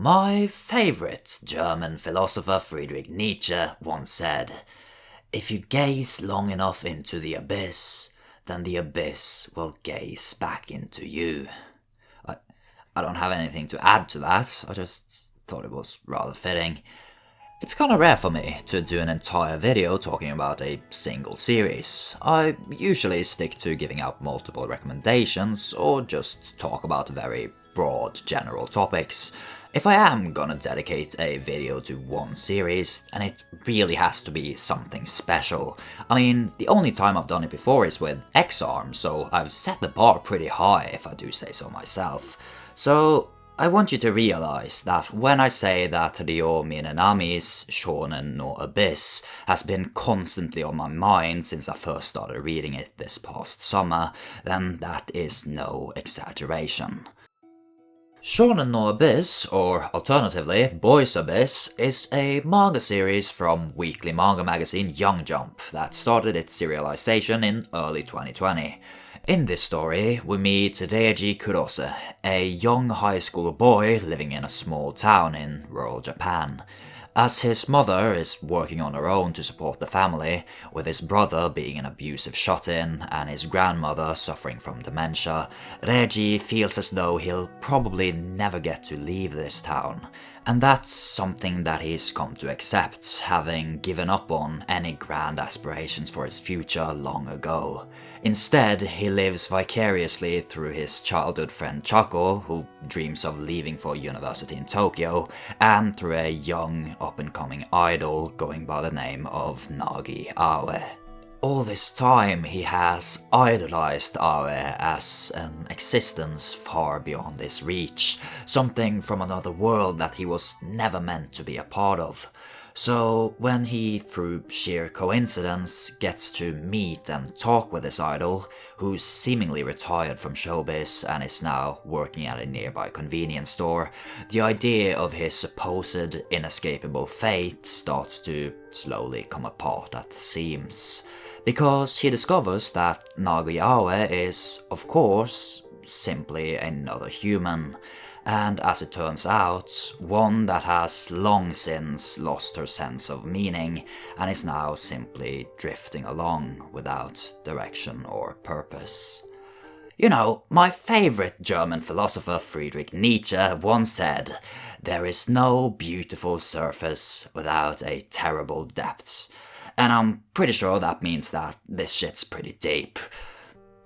My favorite German philosopher Friedrich Nietzsche once said, "If you gaze long enough into the abyss, then the abyss will gaze back into you." I don't have anything to add to that, I just thought it was rather fitting. It's kinda rare for me to do an entire video talking about a single series. I usually stick to giving out multiple recommendations or just talk about very broad general topics. If I am gonna dedicate a video to one series, then it really has to be something special. I mean, the only time I've done it before is with X-Arm, so I've set the bar pretty high if I do say so myself. So I want you to realize that when I say that Ryo Minenami's Shounen no Abyss has been constantly on my mind since I first started reading it this past summer, then that is no exaggeration. Shounen no Abyss, or alternatively Boys Abyss, is a manga series from weekly manga magazine Young Jump that started its serialization in early 2020. In this story, we meet Reiji Kurose, a young high school boy living in a small town in rural Japan. As his mother is working on her own to support the family, with his brother being an abusive shut-in and his grandmother suffering from dementia, Reiji feels as though he'll probably never get to leave this town. And that's something that he's come to accept, having given up on any grand aspirations for his future long ago. Instead, he lives vicariously through his childhood friend Chako, who dreams of leaving for university in Tokyo, and through a young, up-and-coming idol going by the name of Nagi Aoi. All this time, he has idolized Aoi as an existence far beyond his reach, something from another world that he was never meant to be a part of. So when he, through sheer coincidence, gets to meet and talk with his idol, who's seemingly retired from showbiz and is now working at a nearby convenience store, the idea of his supposed inescapable fate starts to slowly come apart at the seams. Because he discovers that Nagi Aoi is, of course, simply another human. And as it turns out, one that has long since lost her sense of meaning and is now simply drifting along without direction or purpose. You know, my favorite German philosopher Friedrich Nietzsche once said, "There is no beautiful surface without a terrible depth." And I'm pretty sure that means that this shit's pretty deep.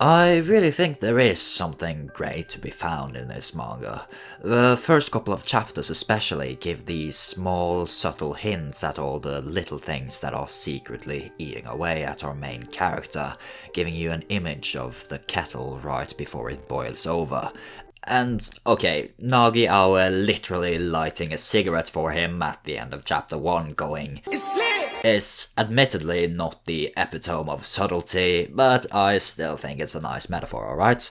I really think there is something great to be found in this manga. The first couple of chapters especially give these small, subtle hints at all the little things that are secretly eating away at our main character, giving you an image of the kettle right before it boils over. And, okay, Nagi Aoi literally lighting a cigarette for him at the end of chapter 1 going, is admittedly not the epitome of subtlety, but I still think it's a nice metaphor, alright?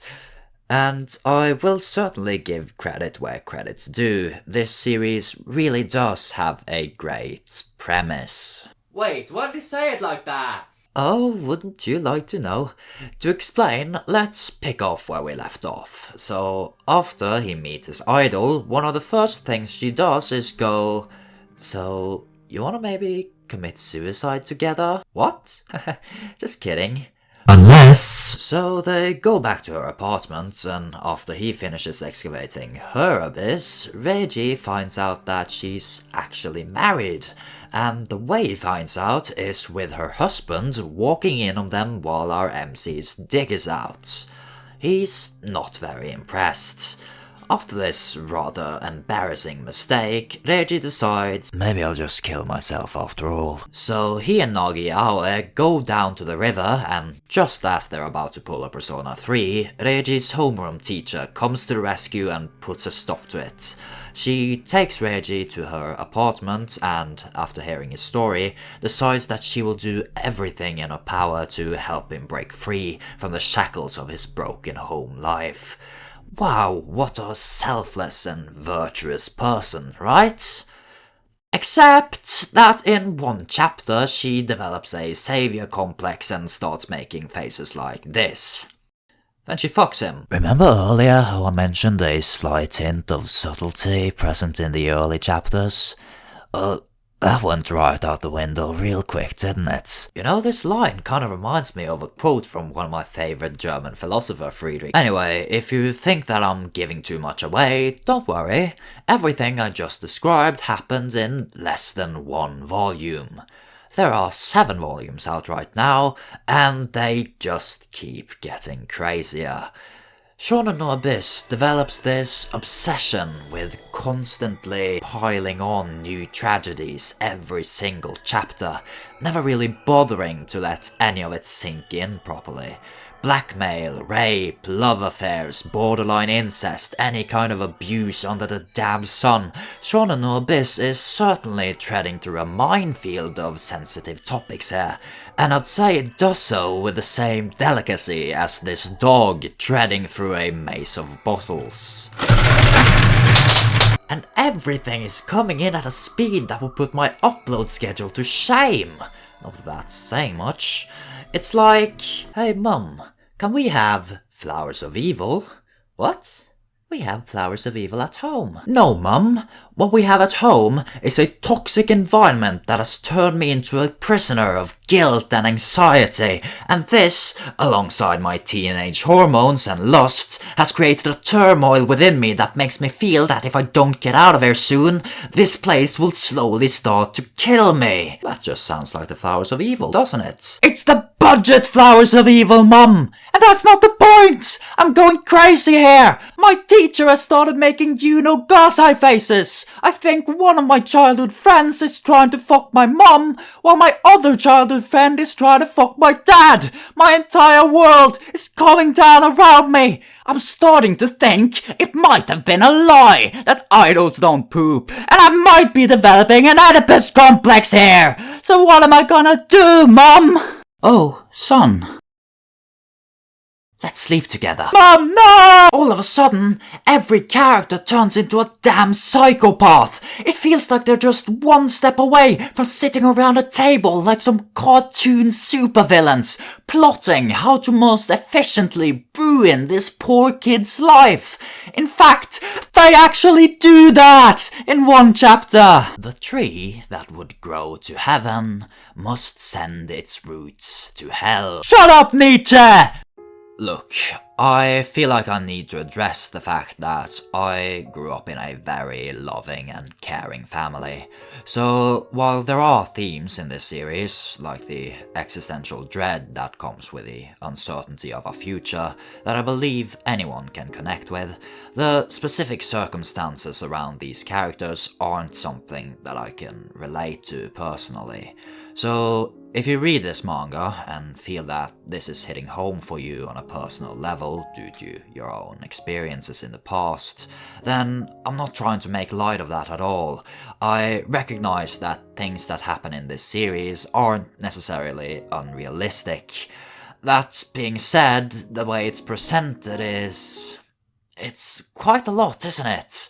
And I will certainly give credit where credit's due. This series really does have a great premise. Wait, why did he say it like that? Oh, wouldn't you like to know? To explain, let's pick off where we left off. So, after he meets his idol, one of the first things she does is go, "So, you wanna maybe commit suicide together?" What? Just kidding. Unless... So they go back to her apartment, and after he finishes excavating her abyss, Reiji finds out that she's actually married. And the way he finds out is with her husband walking in on them while our MC's dick is out. He's not very impressed. After this rather embarrassing mistake, Reiji decides, maybe I'll just kill myself after all. So he and Nagi Aoi go down to the river, and just as they're about to pull a Persona 3, Reiji's homeroom teacher comes to the rescue and puts a stop to it. She takes Reiji to her apartment and, after hearing his story, decides that she will do everything in her power to help him break free from the shackles of his broken home life. Wow, what a selfless and virtuous person, right? Except that in one chapter she develops a savior complex and starts making faces like this. then she fucks him. Remember earlier how I mentioned a slight hint of subtlety present in the early chapters? That went right out the window real quick, didn't it? You know, this line kind of reminds me of a quote from one of my favorite German philosopher, Friedrich. Anyway, if you think that I'm giving too much away, don't worry. Everything I just described happened in less than 1 volume. There are 7 volumes out right now, and they just keep getting crazier. Shounen no Abyss develops this obsession with constantly piling on new tragedies every single chapter, never really bothering to let any of it sink in properly. Blackmail, rape, love affairs, borderline incest, any kind of abuse under the damn sun. Shounen no Abyss is certainly treading through a minefield of sensitive topics here, and I'd say it does so with the same delicacy as this dog treading through a maze of bottles. And everything is coming in at a speed that will put my upload schedule to shame. Not that that's saying much. It's like, hey mum, can we have Flowers of Evil? What? We have Flowers of Evil at home. No, Mum. What we have at home is a toxic environment that has turned me into a prisoner of guilt and anxiety, and this, alongside my teenage hormones and lust, has created a turmoil within me that makes me feel that if I don't get out of here soon, this place will slowly start to kill me. That just sounds like the Flowers of Evil, doesn't it? It's the budget Flowers of Evil, Mum! And that's not the point! I'm going crazy here! My teacher has started making Gauze-eye faces! I think one of my childhood friends is trying to fuck my mum, while my other childhood friend is trying to fuck my dad! My entire world is coming down around me! I'm starting to think it might have been a lie that idols don't poop, and I might be developing an Oedipus complex here! So what am I gonna do, Mum? Oh, son. Let's sleep together. Mom, no! All of a sudden, every character turns into a damn psychopath. It feels like they're just one step away from sitting around a table like some cartoon supervillains, plotting how to most efficiently ruin this poor kid's life. In fact, they actually do that in one chapter. The tree that would grow to heaven must send its roots to hell. Shut up, Nietzsche! Look, I feel like I need to address the fact that I grew up in a very loving and caring family. So, while there are themes in this series, like the existential dread that comes with the uncertainty of our future, that I believe anyone can connect with, the specific circumstances around these characters aren't something that I can relate to personally. So, if you read this manga and feel that this is hitting home for you on a personal level due to your own experiences in the past, then I'm not trying to make light of that at all. I recognize that things that happen in this series aren't necessarily unrealistic. That being said, the way it's presented it's quite a lot, isn't it?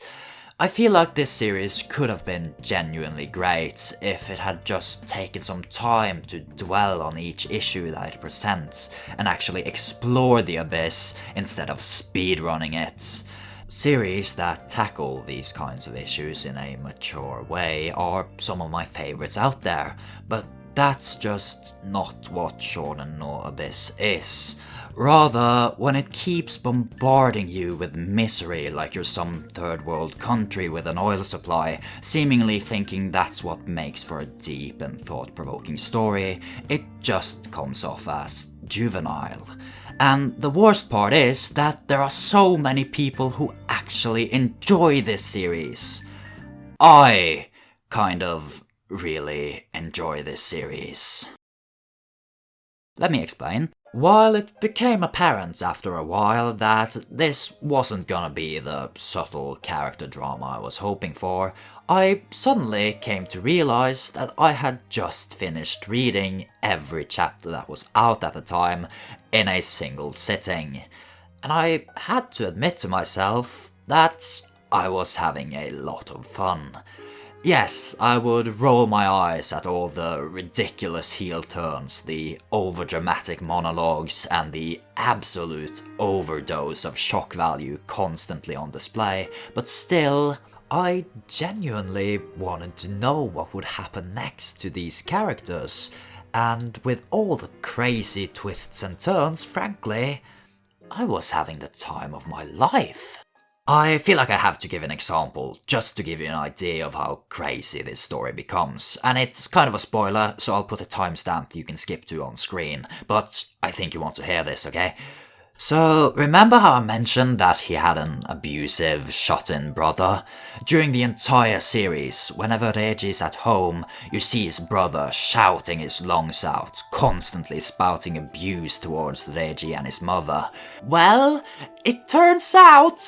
I feel like this series could have been genuinely great if it had just taken some time to dwell on each issue that it presents and actually explore the abyss instead of speedrunning it. Series that tackle these kinds of issues in a mature way are some of my favorites out there, but that's just not what Shounen no Abyss is. Rather, when it keeps bombarding you with misery like you're some third world country with an oil supply, seemingly thinking that's what makes for a deep and thought-provoking story, it just comes off as juvenile. And the worst part is that there are so many people who actually enjoy this series. I kind of really enjoy this series. Let me explain. While it became apparent after a while that this wasn't gonna be the subtle character drama I was hoping for, I suddenly came to realize that I had just finished reading every chapter that was out at the time in a single sitting. And I had to admit to myself that I was having a lot of fun. Yes, I would roll my eyes at all the ridiculous heel turns, the overdramatic monologues, and the absolute overdose of shock value constantly on display, but still, I genuinely wanted to know what would happen next to these characters, and with all the crazy twists and turns, frankly, I was having the time of my life. I feel like I have to give an example, just to give you an idea of how crazy this story becomes, and it's kind of a spoiler, so I'll put a timestamp you can skip to on screen, but I think you want to hear this, okay? So, remember how I mentioned that he had an abusive, shut-in brother? During the entire series, whenever Regi's at home, you see his brother shouting his lungs out, constantly spouting abuse towards Regi and his mother. Well, it turns out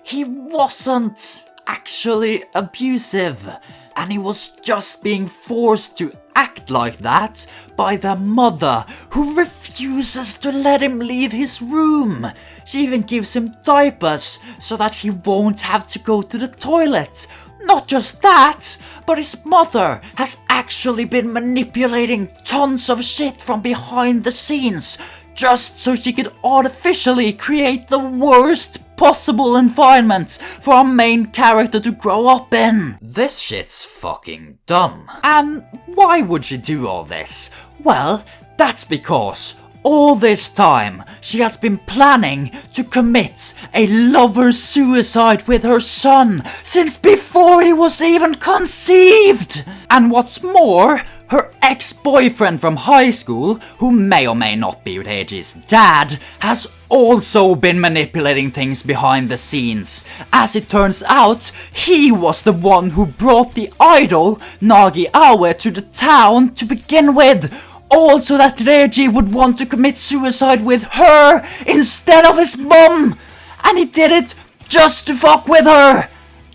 he wasn't actually abusive, and he was just being forced to act like that by their mother, who refuses to let him leave his room. She even gives him diapers so that he won't have to go to the toilet. Not just that, but his mother has actually been manipulating tons of shit from behind the scenes, just so she could artificially create the worst possible environment for our main character to grow up in. This shit's fucking dumb. And why would she do all this? Well, that's because all this time she has been planning to commit a lover suicide with her son since before he was even conceived. And what's more, her ex-boyfriend from high school, who may or may not be Regi's dad, has also been manipulating things behind the scenes. As it turns out, he was the one who brought the idol, Nagi Awe, to the town to begin with, all so that Regi would want to commit suicide with her instead of his mum. And he did it just to fuck with her.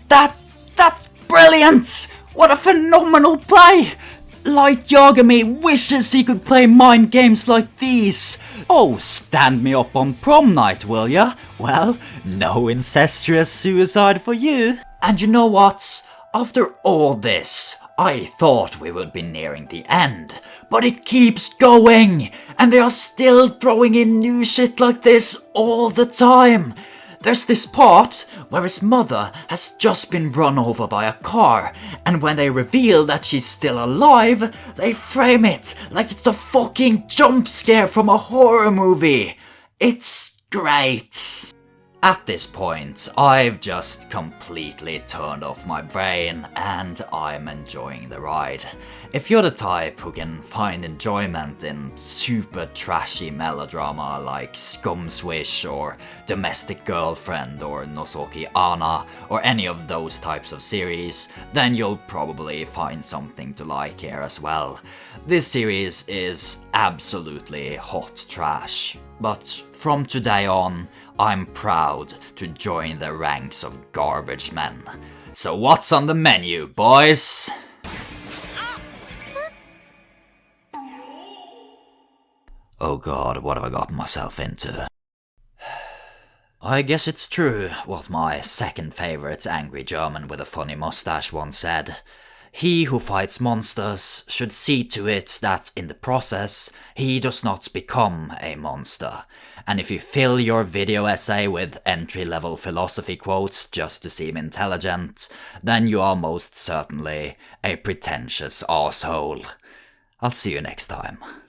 That's brilliant. What a phenomenal play. Light Yagami wishes he could play mind games like these. Oh, stand me up on prom night, will ya? Well, no incestuous suicide for you. And you know what? After all this, I thought we would be nearing the end, but it keeps going, and they are still throwing in new shit like this all the time. There's this part where his mother has just been run over by a car, and when they reveal that she's still alive, they frame it like it's a fucking jump scare from a horror movie. It's great. At this point, I've just completely turned off my brain and I'm enjoying the ride. If you're the type who can find enjoyment in super trashy melodrama like Scum Swish or Domestic Girlfriend or Nosoki Ana or any of those types of series, then you'll probably find something to like here as well. This series is absolutely hot trash, but from today on, I'm proud to join the ranks of garbage men. So what's on the menu, boys? Oh god, what have I gotten myself into? I guess it's true what my second favorite angry German with a funny mustache once said. He who fights monsters should see to it that in the process he does not become a monster. And if you fill your video essay with entry-level philosophy quotes just to seem intelligent, then you are most certainly a pretentious asshole. I'll see you next time.